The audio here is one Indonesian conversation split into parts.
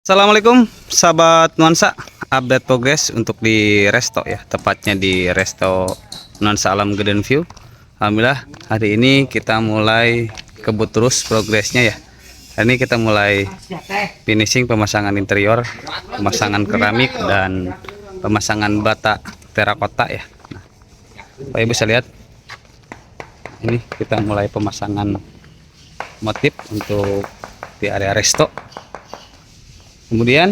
Assalamualaikum sahabat nuansa, update progress untuk di resto ya, tepatnya di resto Nuansa Alam Garden View. Alhamdulillah hari ini kita mulai kebut terus progresnya ya. Hari ini kita mulai finishing pemasangan interior, pemasangan keramik dan pemasangan bata terakota ya. Nah, Bapak Ibu bisa lihat ini kita mulai pemasangan motif untuk di area resto. Kemudian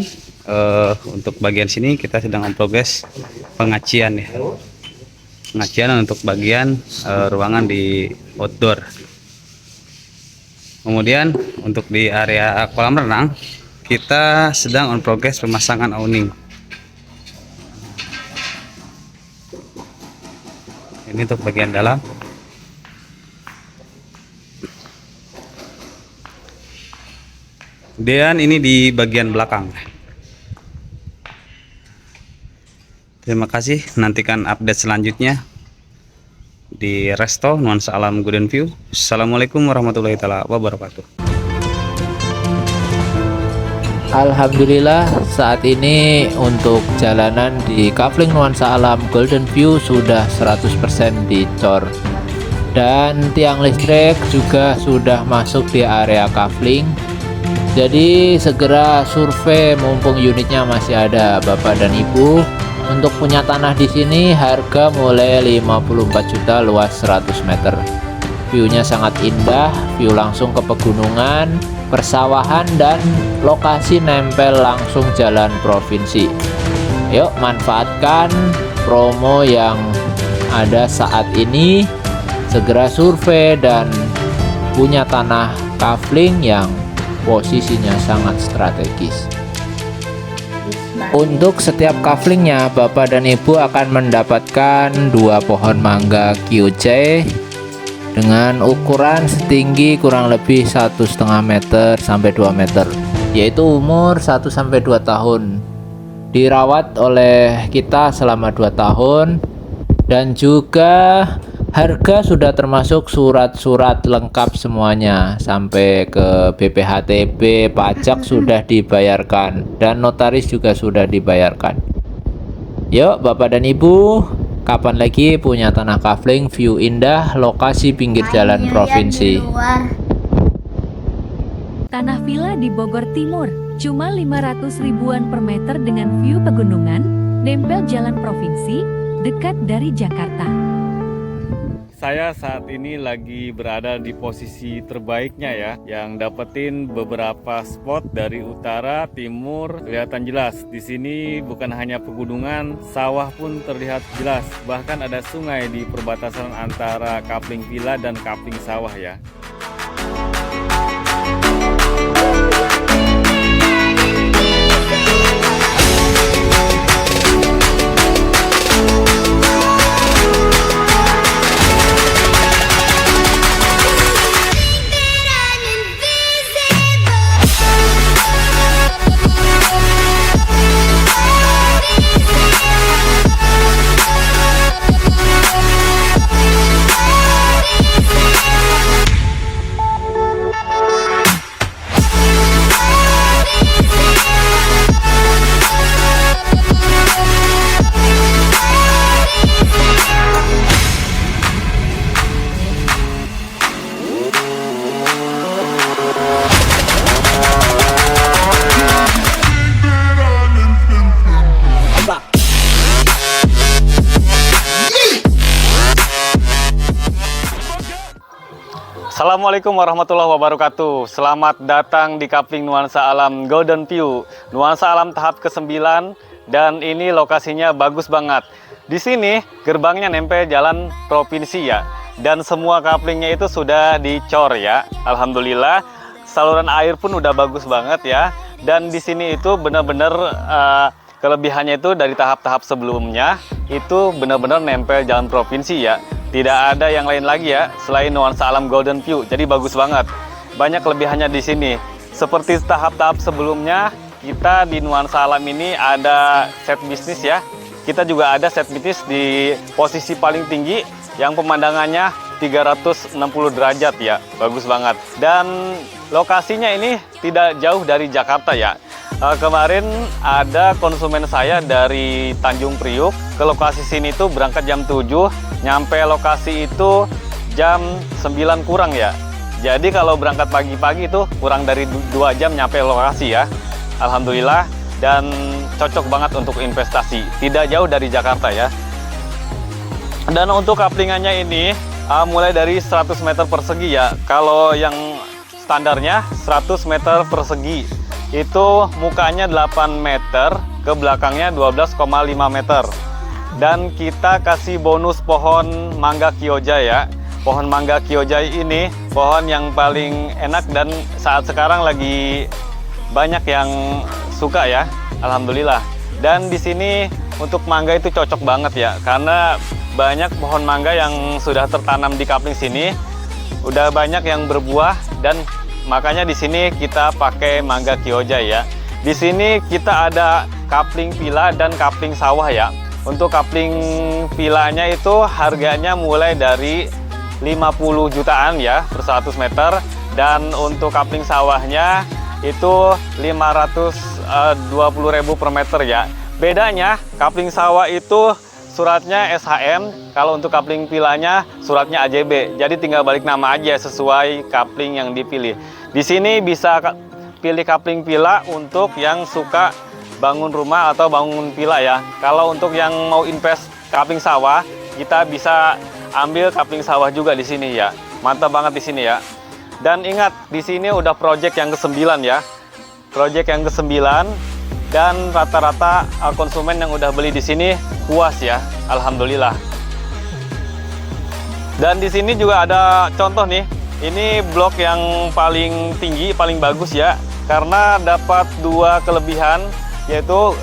untuk bagian sini kita sedang memprogres pengacian ya, pengacian untuk bagian ruangan di outdoor. Kemudian untuk di area kolam renang kita sedang on progress pemasangan awning. Ini untuk bagian dalam. Dan ini di bagian belakang. Terima kasih, nantikan update selanjutnya di resto Nuansa Alam Garden View. Assalamualaikum warahmatullahi wabarakatuh. Alhamdulillah saat ini untuk jalanan di Kafling Nuansa Alam Golden View sudah 100% dicor, dan tiang listrik juga sudah masuk di area kafling. Jadi segera survei mumpung unitnya masih ada Bapak dan Ibu. Untuk punya tanah di sini harga mulai 54 juta, luas 100 meter. View-nya sangat indah, view langsung ke pegunungan, persawahan, dan lokasi nempel langsung jalan provinsi. Yuk manfaatkan promo yang ada saat ini. Segera survei dan punya tanah kafling yang posisinya sangat strategis. Untuk setiap kaflingnya Bapak dan Ibu akan mendapatkan 2 pohon mangga QC dengan ukuran setinggi kurang lebih 1,5 meter sampai 2 meter, yaitu umur 1 sampai 2 tahun. Dirawat oleh kita selama 2 tahun, dan juga harga sudah termasuk surat-surat lengkap semuanya, sampai ke BPHTB, pajak sudah dibayarkan, dan notaris juga sudah dibayarkan. Yuk Bapak dan Ibu, kapan lagi punya tanah kafling, view indah, lokasi pinggir jalan provinsi. Tanah villa di Bogor Timur, cuma 500 ribuan per meter dengan view pegunungan, nempel jalan provinsi, dekat dari Jakarta. Saya saat ini lagi berada di posisi terbaiknya ya, yang dapetin beberapa spot dari utara, timur, kelihatan jelas. Di sini bukan hanya pegunungan, sawah pun terlihat jelas. Bahkan ada sungai di perbatasan antara kafling villa dan kafling sawah ya. Assalamualaikum warahmatullahi wabarakatuh. Selamat datang di Kafling Nuansa Alam Golden View, Nuansa Alam tahap ke-9, dan ini lokasinya bagus banget. Di sini gerbangnya nempel jalan provinsi ya, dan semua kaflingnya itu sudah dicor ya. Alhamdulillah, saluran air pun udah bagus banget ya. Dan di sini itu benar-benar kelebihannya itu dari tahap-tahap sebelumnya itu benar-benar nempel jalan provinsi ya. Tidak ada yang lain lagi ya selain Nuansa Alam Golden View. Jadi bagus banget. Banyak kelebihannya di sini. Seperti tahap-tahap sebelumnya, kita di Nuansa Alam ini ada set bisnis ya. Kita juga ada set bisnis di posisi paling tinggi yang pemandangannya 360 derajat ya. Bagus banget. Dan lokasinya ini tidak jauh dari Jakarta ya. Kemarin ada konsumen saya dari Tanjung Priuk ke lokasi sini tuh berangkat jam 7, nyampe lokasi itu jam 9 kurang ya. Jadi kalau berangkat pagi-pagi itu kurang dari 2 jam nyampe lokasi ya. Alhamdulillah, dan cocok banget untuk investasi. Tidak jauh dari Jakarta ya. Dan untuk kaplingannya ini mulai dari 100 meter persegi ya. Kalau yang standarnya 100 meter persegi itu mukanya 8 meter, ke belakangnya 12,5 meter. Dan kita kasih bonus pohon mangga Kyojai ya. Pohon mangga Kyojai ini pohon yang paling enak dan saat sekarang lagi banyak yang suka ya, alhamdulillah. Dan di sini untuk mangga itu cocok banget ya, karena banyak pohon mangga yang sudah tertanam di kapling sini, udah banyak yang berbuah, dan makanya di sini kita pakai mangga Kyojai ya. Di sini kita ada kapling villa dan kapling sawah ya. Untuk kapling villanya itu harganya mulai dari 50 jutaan ya per 100 meter, dan untuk kapling sawahnya itu 520.000 per meter ya. Bedanya kapling sawah itu suratnya SHM, kalau untuk kapling villanya suratnya AJB. Jadi tinggal balik nama aja sesuai kapling yang dipilih. Di sini bisa pilih kapling villa untuk yang suka bangun rumah atau bangun villa ya. Kalau untuk yang mau invest kapling sawah, kita bisa ambil kapling sawah juga di sini ya. Mantap banget di sini ya. Dan ingat, di sini udah project yang ke-9 ya. Project yang ke-9, dan rata-rata konsumen yang udah beli di sini puas ya. Alhamdulillah. Dan di sini juga ada contoh nih. Ini blok yang paling tinggi, paling bagus ya. Karena dapat 2 kelebihan, yaitu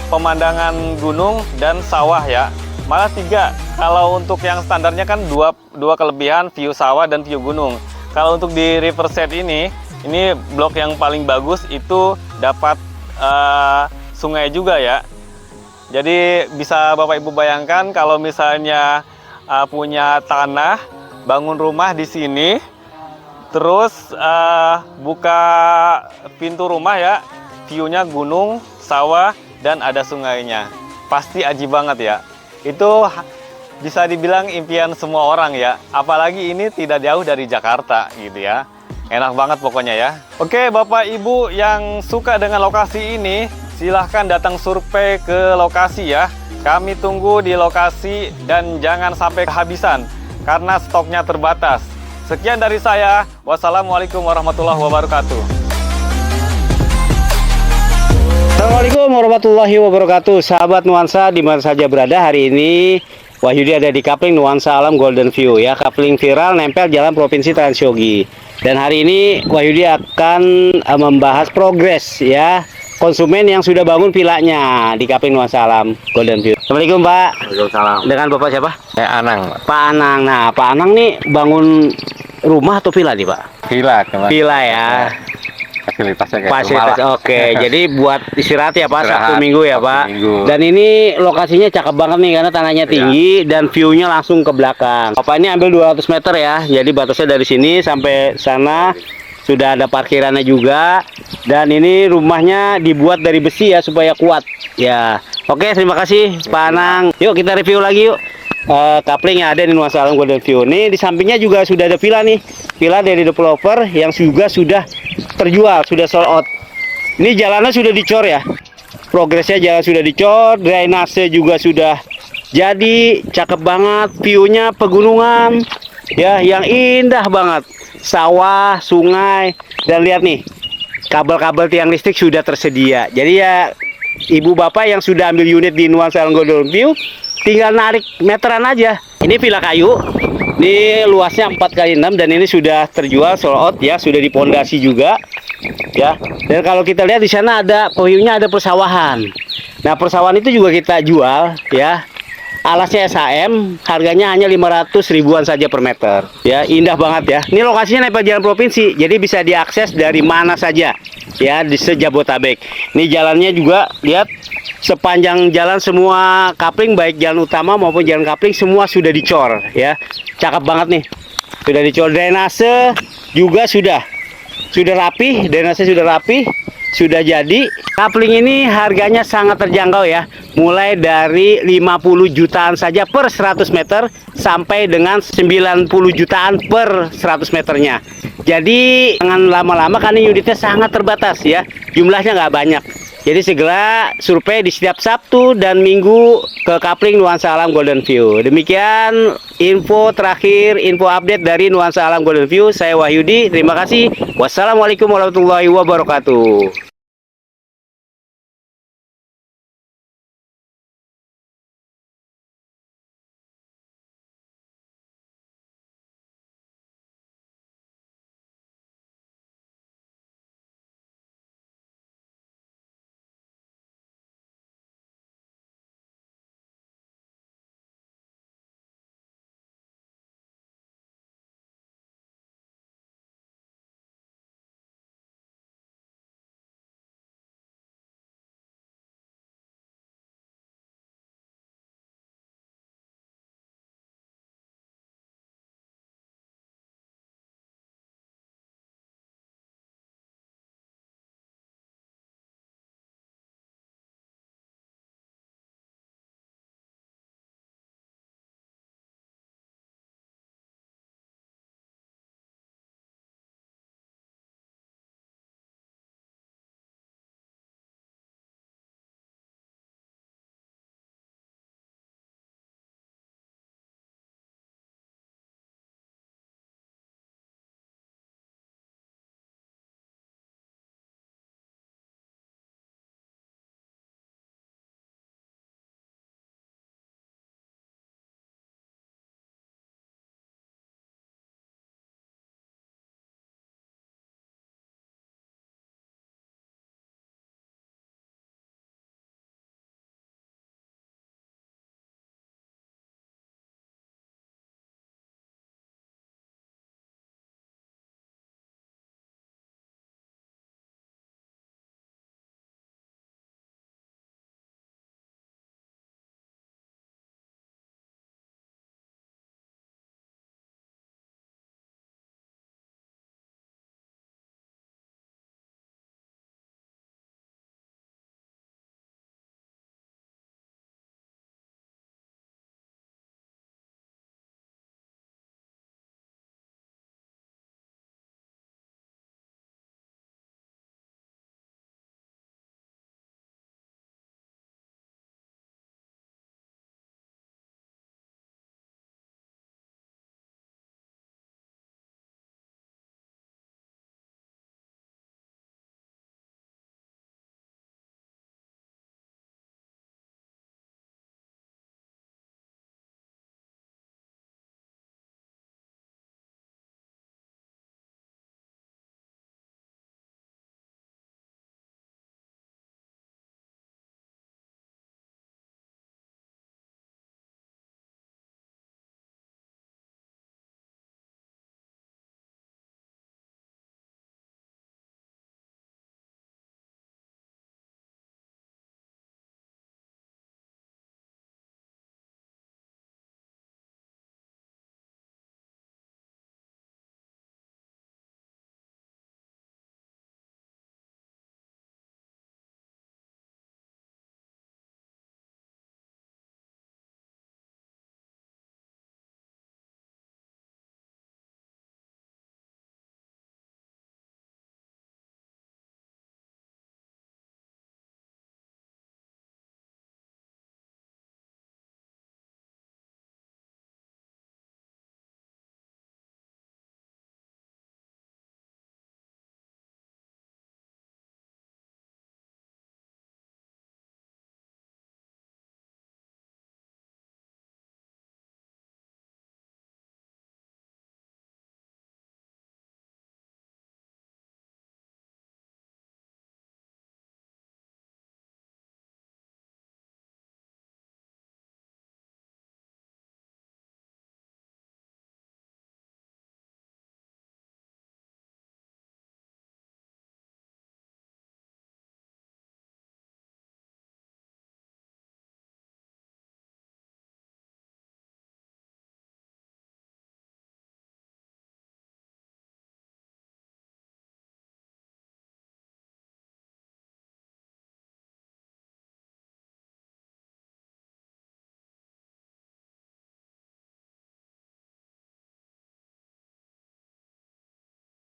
pemandangan gunung dan sawah ya. Malah 3. Kalau untuk yang standarnya kan dua kelebihan, view sawah dan view gunung. Kalau untuk di Riverset ini blok yang paling bagus itu dapat sungai juga ya. Jadi bisa Bapak Ibu bayangkan kalau misalnya punya tanah, bangun rumah di sini, terus buka pintu rumah ya, view-nya gunung, sawah, dan ada sungainya. Pasti aji banget ya. Itu bisa dibilang impian semua orang ya. Apalagi ini tidak jauh dari Jakarta gitu ya. Enak banget pokoknya ya. Oke, Bapak Ibu yang suka dengan lokasi ini, silahkan datang survei ke lokasi ya. Kami tunggu di lokasi dan jangan sampai kehabisan karena stoknya terbatas. Sekian dari saya. Wassalamualaikum warahmatullahi wabarakatuh. Assalamualaikum warahmatullahi wabarakatuh. Sahabat Nuansa dimana saja berada, hari ini Wahyudi ada di kapling Nuansa Alam Golden View ya. Kapling viral nempel Jalan Provinsi Transyogi. Dan hari ini Wahyudi akan membahas progres ya konsumen yang sudah bangun villanya di kapling Nuansa Alam Golden View. Assalamualaikum Pak. Waalaikumsalam. Dengan Bapak siapa? Anang, Pak. Pak Anang. Nah, Pak Anang nih bangun rumah atau villa nih Pak? Villa kemarin. Villa ya. Fasilitasnya kayak Fasilitas, rumah lah. oke. Jadi buat istirahat ya Pak, Istirahat, Sabtu Minggu ya Sabtu Pak. Minggu. Dan ini lokasinya cakep banget nih karena tanahnya tinggi dan view-nya langsung ke belakang. Bapak ini ambil 200 meter ya. Jadi batasnya dari sini sampai sana sudah ada parkirannya juga. Dan ini rumahnya dibuat dari besi ya supaya kuat. Ya. Oke, terima kasih Pak Anang. Yuk kita review lagi yuk. Kapling yang ada di Nuansa Alam Golden View. Nih di sampingnya juga sudah ada villa nih. Villa dari developer yang juga sudah terjual, sudah sold out. Ini jalannya sudah dicor ya. Progresnya jalan sudah dicor, drainase juga sudah jadi, cakep banget, view-nya pegunungan ya yang indah banget. Sawah, sungai, dan lihat nih. Kabel-kabel tiang listrik sudah tersedia. Jadi ya ibu bapak yang sudah ambil unit di Nuansa Alam Golden View tinggal narik meteran aja. Ini villa kayu. Ini luasnya 4x6 dan ini sudah terjual sold out ya, sudah dipondasi juga ya. Dan kalau kita lihat di sana ada pohonnya, ada persawahan. Nah, persawahan itu juga kita jual ya. Alasnya SHM, harganya hanya 500 ribuan saja per meter. Ya, indah banget ya. Ini lokasinya nempel jalan provinsi, jadi bisa diakses dari mana saja ya di sejabotabek. Ini jalannya juga lihat, sepanjang jalan semua kapling, baik jalan utama maupun jalan kapling, semua sudah dicor ya. Cakep banget nih. Sudah dicor, drainase juga sudah rapi, drainase sudah rapi. sudah jadi. Kapling ini harganya sangat terjangkau ya, mulai dari 50 jutaan saja per 100 meter sampai dengan 90 jutaan per 100 meternya. Jadi jangan lama-lama karena unitnya sangat terbatas ya, jumlahnya nggak banyak. Jadi segera survei di setiap Sabtu dan Minggu ke Kapling Nuansa Alam Golden View. Demikian info terakhir, info update dari Nuansa Alam Golden View. Saya Wahyudi, terima kasih. Wassalamualaikum warahmatullahi wabarakatuh.